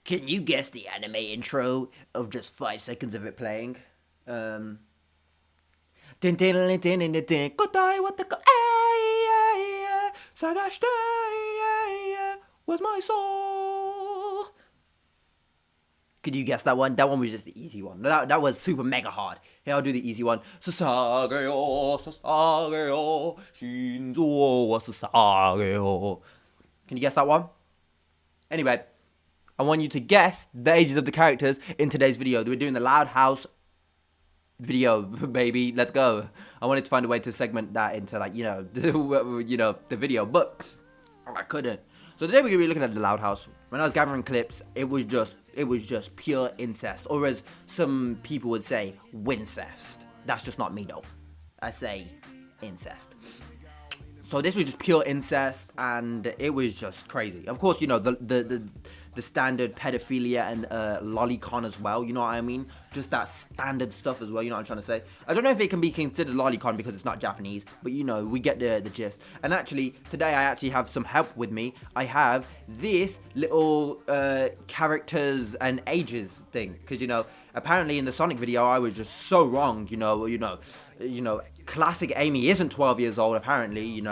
Can you guess the anime intro of just 5 seconds of it playing? Tin tin tin tin tin tin Kotai wataka Sagashite was my soul. Could you guess that one? That one was just the easy one. That was super mega hard. Here, I'll do the easy one. Sasageo, Sasageo, Shinzo was Sasageo. Can you guess that one? Anyway, I want you to guess the ages of the characters in today's video. We're doing the Loud House video, baby. Let's go. I wanted to find a way to segment that into, like, the video, but I couldn't. So today we're gonna be looking at the Loud House. When I was gathering clips, it was just pure incest, or as some people would say, wincest. That's just not me though. I say incest. So this was just pure incest, and it was just crazy. Of course, the standard pedophilia and lolicon as well. You know what I mean? Just that standard stuff as well. You know what I'm trying to say? I don't know if it can be considered lolicon because it's not Japanese, but we get the gist. And actually, today I actually have some help with me. I have this little characters and ages thing, because apparently in the Sonic video I was just so wrong. Classic Amy isn't 12 years old, apparently.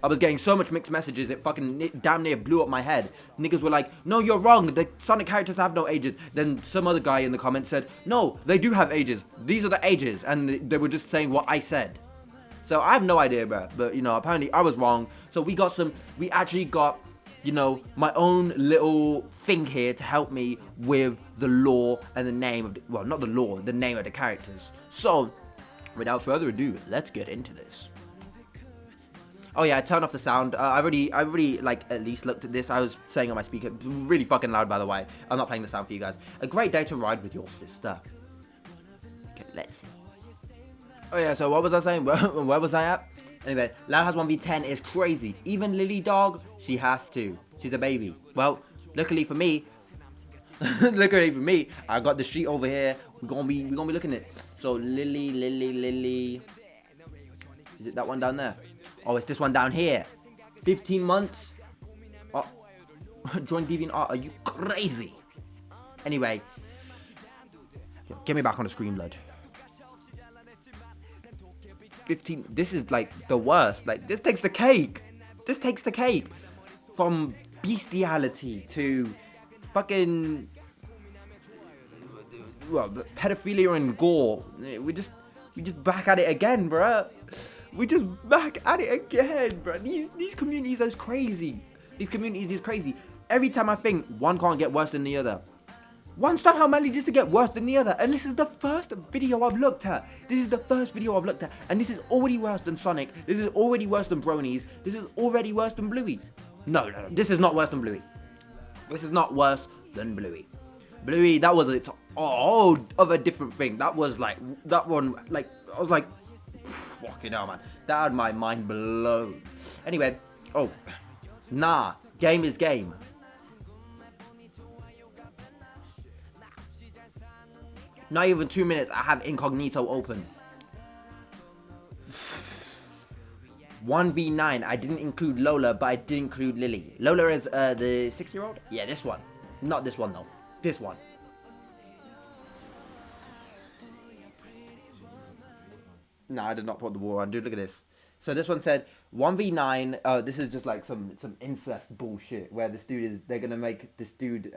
I was getting so much mixed messages, it fucking damn near blew up my head. Niggas were like, no, you're wrong, the Sonic characters have no ages. Then some other guy in the comments said, no, they do have ages. These are the ages. And they were just saying what I said. So I have no idea, bro. But, apparently I was wrong. So we actually got, my own little thing here to help me with the lore and the name of, well, not the lore, the name of the characters. So, without further ado, let's get into this. Oh yeah, I turned off the sound. I already like at least looked at this. I was saying on my speaker, really fucking loud, by the way. I'm not playing the sound for you guys. A great day to ride with your sister. Okay, let's see. Oh yeah, so what was I saying? Where was I at? Anyway, Loud House 1v10 is crazy. Even Lily dog, she has to. She's a baby. Well, luckily for me, I got the street over here. We're gonna be looking at it. So Lily. Is it that one down there? Oh, it's this one down here. 15 months. Oh, join DeviantArt. Are you crazy? Anyway, get me back on the screen, blood. 15. This is like the worst. Like, this takes the cake. This takes the cake. From bestiality to fucking, well, pedophilia and gore. We just back at it again, bruh. We just back at it again, bro. These communities are crazy. These communities is crazy. Every time I think one can't get worse than the other, one somehow manages to get worse than the other. And this is the first video I've looked at. And this is already worse than Sonic. This is already worse than Bronies. This is already worse than Bluey. No. This is not worse than Bluey. This is not worse than Bluey. Bluey, that was of a different thing. That was like, that one, like, I was like, fucking hell, man. That had my mind blown. Anyway, game is game. Not even 2 minutes, I have incognito open. 1v9, I didn't include Lola, but I did include Lily. Lola is the 6-year-old? Yeah, this one. Not this one, though. This one. No, I did not put the war on. Dude, look at this. So this one said 1v9. This is just like some incest bullshit where they're gonna make this dude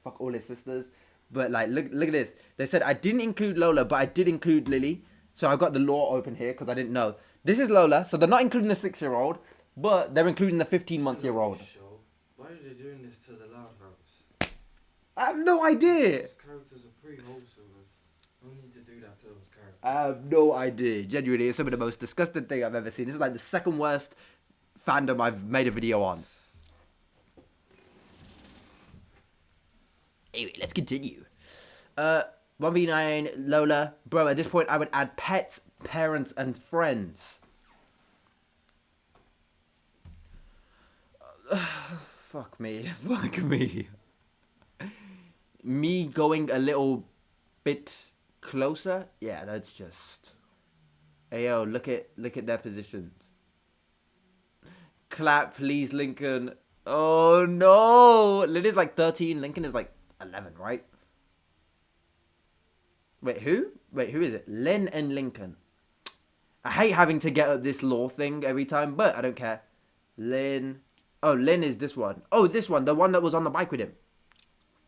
fuck all his sisters. But like, look at this. They said I didn't include Lola, but I did include Lily. So I got the lore open here because I didn't know. This is Lola, so they're not including the 6-year-old, but they're including the 15-month-year-old. Why are they doing this to the Loud House? I have no idea. Those characters are pretty wholesome. No need to do that to those characters. I have no idea. Genuinely, it's some of the most disgusting thing I've ever seen. This is like the second worst fandom I've made a video on. Anyway, let's continue. 1v9, Lola. Bro, at this point, I would add pets, parents, and friends. Fuck me. Me going a little bit closer? Yeah, that's just... Hey, yo, look at their positions. Clap, please, Lincoln. Oh, no. Lily's like 13. Lincoln is like 11, right? Wait, who? Wait, who is it? Lynn and Lincoln. I hate having to get up this law thing every time, but I don't care. Lynn. Oh, Lynn is this one. Oh, this one. The one that was on the bike with him.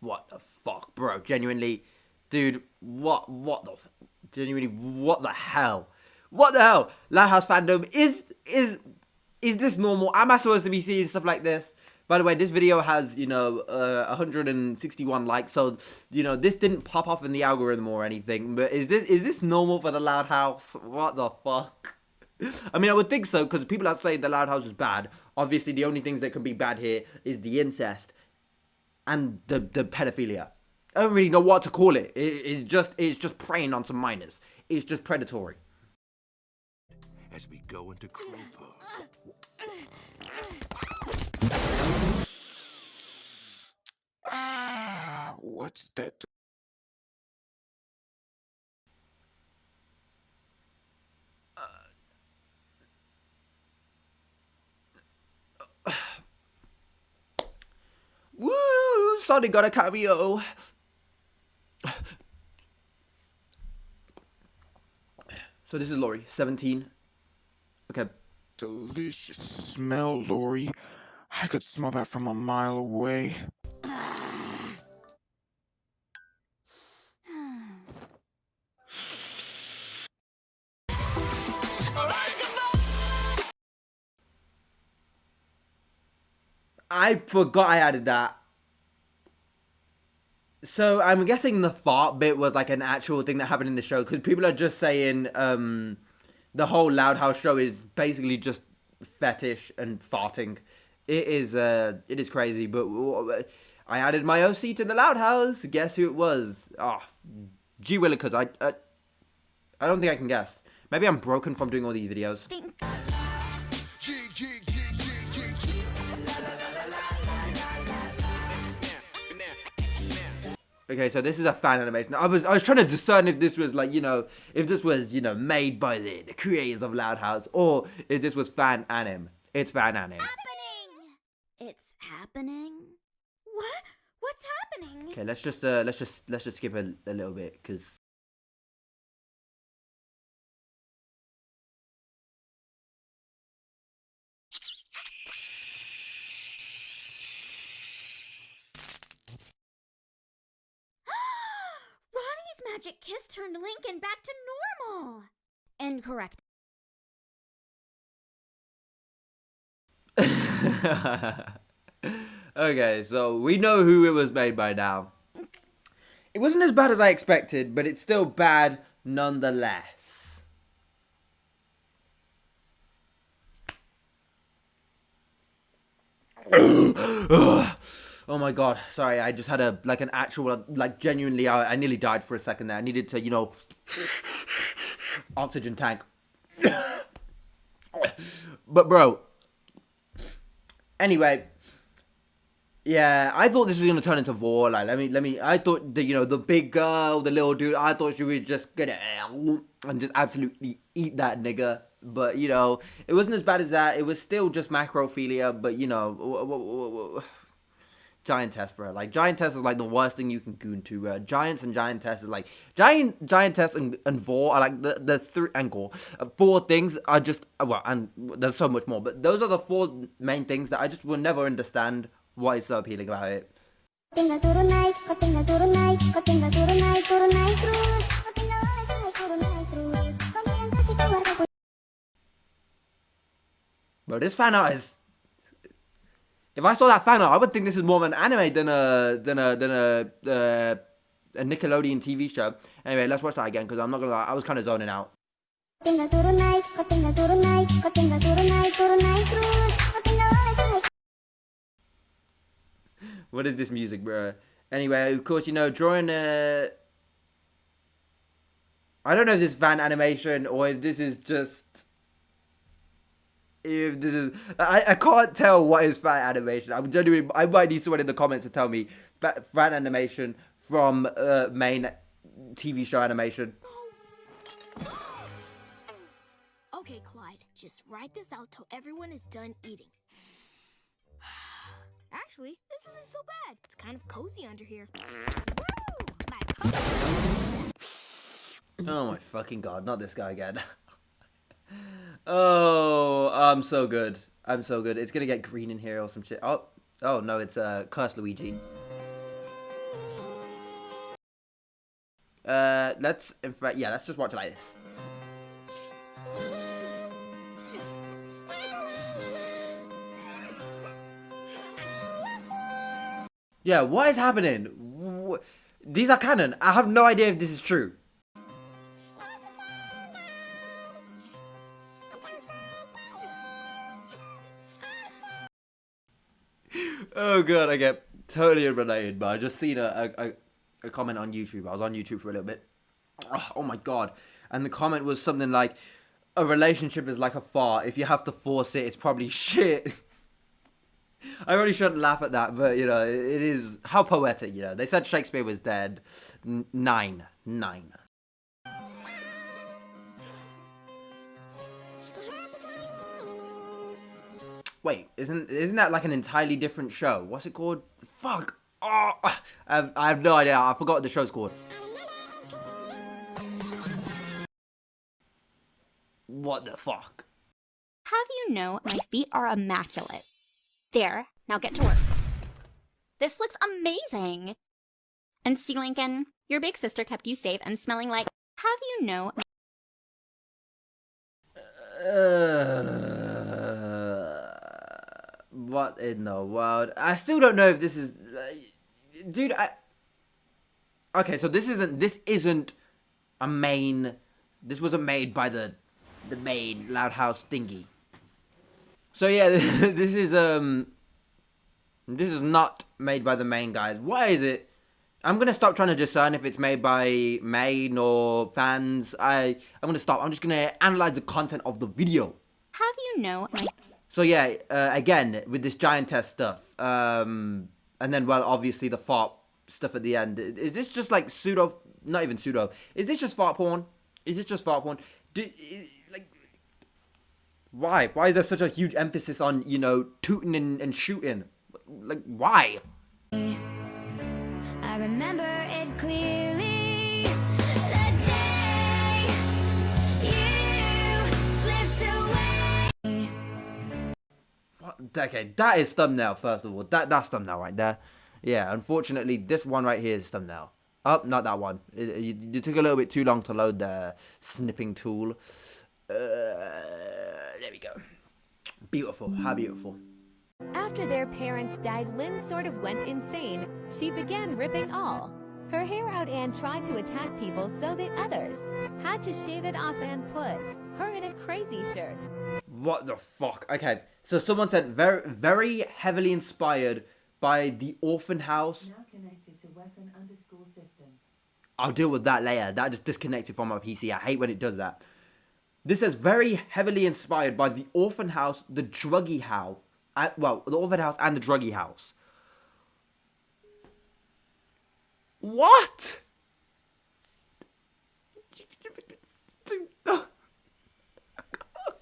What the fuck, bro? Genuinely. Dude, what the... Genuinely, what the hell? What the hell? Loud House Fandom, is this normal? Am I supposed to be seeing stuff like this? By the way, this video has, 161 likes, so, this didn't pop off in the algorithm or anything, but is this normal for the Loud House? What the fuck? I mean, I would think so, because people that say the Loud House is bad, obviously the only things that can be bad here is the incest and the pedophilia. I don't really know what to call it. It's just preying on some minors. It's just predatory. As we go into Cropo. What's that? Woo! Sonic got a cameo. So this is Lori, 17. Okay. Delicious smell, Lori. I could smell that from a mile away. I forgot I added that. So I'm guessing the fart bit was like an actual thing that happened in the show, because people are just saying the whole Loud House show is basically just fetish and farting. It is crazy, but I added my OC to the Loud House. Guess who it was? Oh, gee willikers, I don't think I can guess. Maybe I'm broken from doing all these videos. Okay, so this is a fan animation. I was trying to discern if this was like, if this was, made by the creators of Loud House, or if this was fan anim. It's fan anim. Happening! It's happening? What? What's happening? Okay, let's just skip a little bit, because Ronnie's magic kiss turned Lincoln back to normal. Incorrect. Okay, so we know who it was made by now. It wasn't as bad as I expected, but it's still bad nonetheless. Oh my god, sorry, I just had an actual, genuinely, I nearly died for a second there. I needed to, oxygen tank. But bro, anyway, yeah, I thought this was gonna turn into war. Like, I thought the big girl, the little dude, I thought she was just gonna and just absolutely eat that nigga. But it wasn't as bad as that. It was still just macrophilia, but giantess, bro. Like, giantess is like the worst thing you can goon to, bro. Giants and giantess is like giantess and vor are like the three, and gore. Four things are just, well, and there's so much more, but those are the four main things that I just will never understand what is so appealing about it. Bro, this fan art is... If I saw that fan art, I would think this is more of an anime than a Nickelodeon TV show. Anyway, let's watch that again, because I'm not gonna lie, I was kind of zoning out. What is this music, bro? Anyway, of course, drawing I don't know if this is fan animation or if this is just... If this is... I can't tell what is fan animation. I'm genuinely... I might need someone in the comments to tell me fan animation from main TV show animation. Okay, Clyde, just write this out till everyone is done eating. Actually, this isn't so bad. It's kind of cozy under here. Oh my fucking god, not this guy again. Oh, I'm so good. I'm so good. It's gonna get green in here or some shit. Oh no, it's Curse Luigi. Let's just watch it like this. Yeah, what is happening? These are canon. I have no idea if this is true. Oh god, I get totally unrelated, but I just seen a comment on YouTube. I was on YouTube for a little bit. Oh my god. And the comment was something like, a relationship is like a fart. If you have to force it, it's probably shit. I really shouldn't laugh at that, but, you know, it is... How poetic, you know. They said Shakespeare was dead. Nine. Wait, isn't that like an entirely different show? What's it called? Fuck! Oh, I have no idea. I forgot what the show's called. What the fuck? Have you know my feet are immaculate? There, now get to work. This looks amazing! And see, Lincoln, your big sister kept you safe and smelling like... Have you know... What in the world? I still don't know if this is... dude, okay, so this isn't a main... This wasn't made by the main Loud House thingy. So yeah, this is not made by the main guys. Why is it? I'm gonna stop trying to discern if it's made by main or fans. I'm gonna stop. I'm just gonna analyze the content of the video. Have you know my... So yeah, again with this giantess stuff, and then well, obviously the fart stuff at the end. Is this just like pseudo? Not even pseudo. Is this just fart porn? Is this just fart porn? Like, why? Why is there such a huge emphasis on, you know, tooting and shooting? Like, why? I remember it clearly. The day you slipped away. What? Okay, that is thumbnail, first of all. That's thumbnail right there. Yeah, unfortunately, this one right here is thumbnail. Oh, not that one. You took a little bit too long to load the snipping tool. There we go. Beautiful. How beautiful. After their parents died, Lynn sort of went insane. She began ripping all her hair out and tried to attack people so that others had to shave it off and put her in a crazy shirt. What the fuck? Okay, so someone said very, very heavily inspired by the orphan house. Now connected to weapon underscore system. I'll deal with that later. That just disconnected from my PC. I hate when it does that. This says very heavily inspired by the orphan house, the druggy house. Well, the orphan house and the druggy house. What?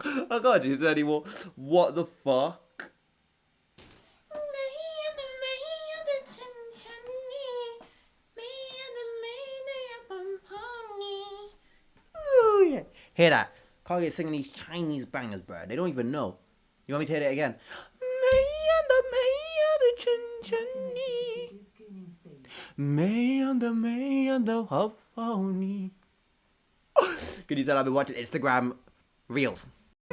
I can't do this anymore. What the fuck? Ooh, yeah. Hear that? Can't get singing these Chinese bangers, bro. They don't even know. You want me to hear it again? Can you tell I've been watching Instagram reels?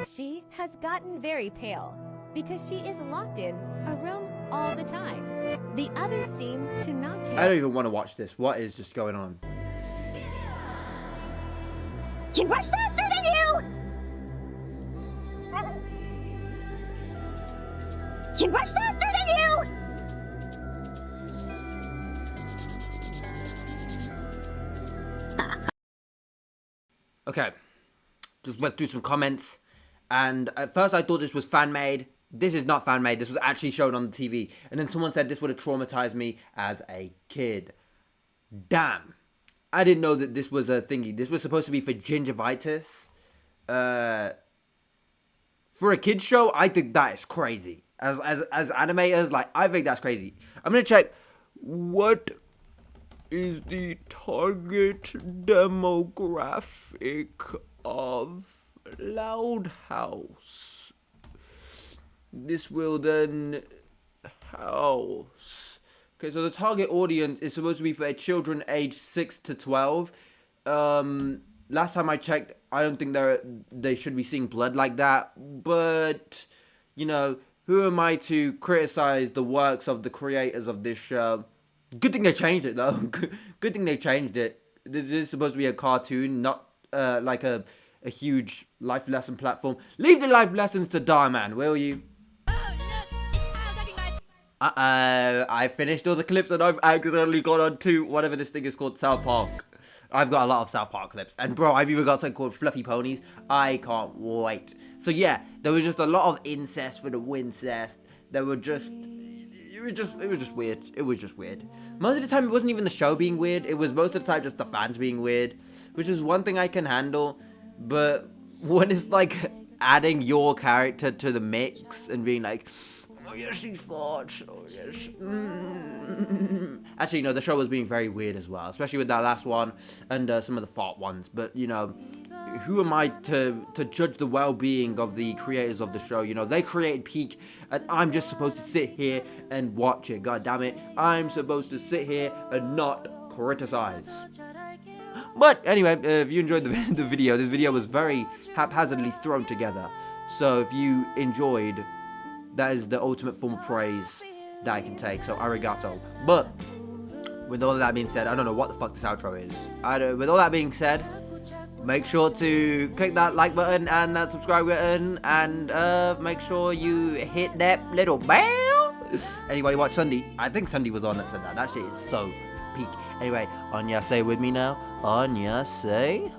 She has gotten very pale because she is locked in a room all the time. The others seem to not care. I don't even want to watch this. What is just going on? Can watch that video! Can watch that video! Okay, just went through some comments, and at first I thought this was fan-made. This is not fan-made, this was actually shown on the TV. And then someone said this would have traumatized me as a kid. Damn. I didn't know that this was a thingy. This was supposed to be for gingivitis. For a kid's show, I think that is crazy. as animators, like, I think that's crazy. I'm gonna check what is the target demographic of Loud House. This will then house. Okay, so the target audience is supposed to be for children aged 6 to 12. Last time I checked, I don't think they should be seeing blood like that. But, you know, who am I to criticize the works of the creators of this show? Good thing they changed it, though. Good thing they changed it. This is supposed to be a cartoon, not like a huge life lesson platform. Leave the life lessons to Darman, will you? I finished all the clips and I've accidentally gone on to whatever this thing is called, South Park. I've got a lot of South Park clips. And bro, I've even got something called Fluffy Ponies. I can't wait. So yeah, there was just a lot of incest for the wincest. There were just... It was just weird. It was just weird. Most of the time, it wasn't even the show being weird. It was most of the time just the fans being weird. Which is one thing I can handle. But when it's like adding your character to the mix and being like... Oh yes, he fought. Oh yes. Actually, no, the show was being very weird as well, especially with that last one and some of the fart ones. But you know, who am I to judge the well-being of the creators of the show? You know, they created Peak, and I'm just supposed to sit here and watch it. God damn it, I'm supposed to sit here and not criticize. But anyway, if you enjoyed the video, this video was very haphazardly thrown together. So if you enjoyed, that is the ultimate form of praise that I can take, so arigato. But with all of that being said, I don't know what the fuck this outro is. With all that being said, make sure to click that like button and that subscribe button, and make sure you hit that little bell. Anybody watch Sunday? I think Sunday was on that said that. That shit is so peak. Anyway, Anya, say with me now. Anya, say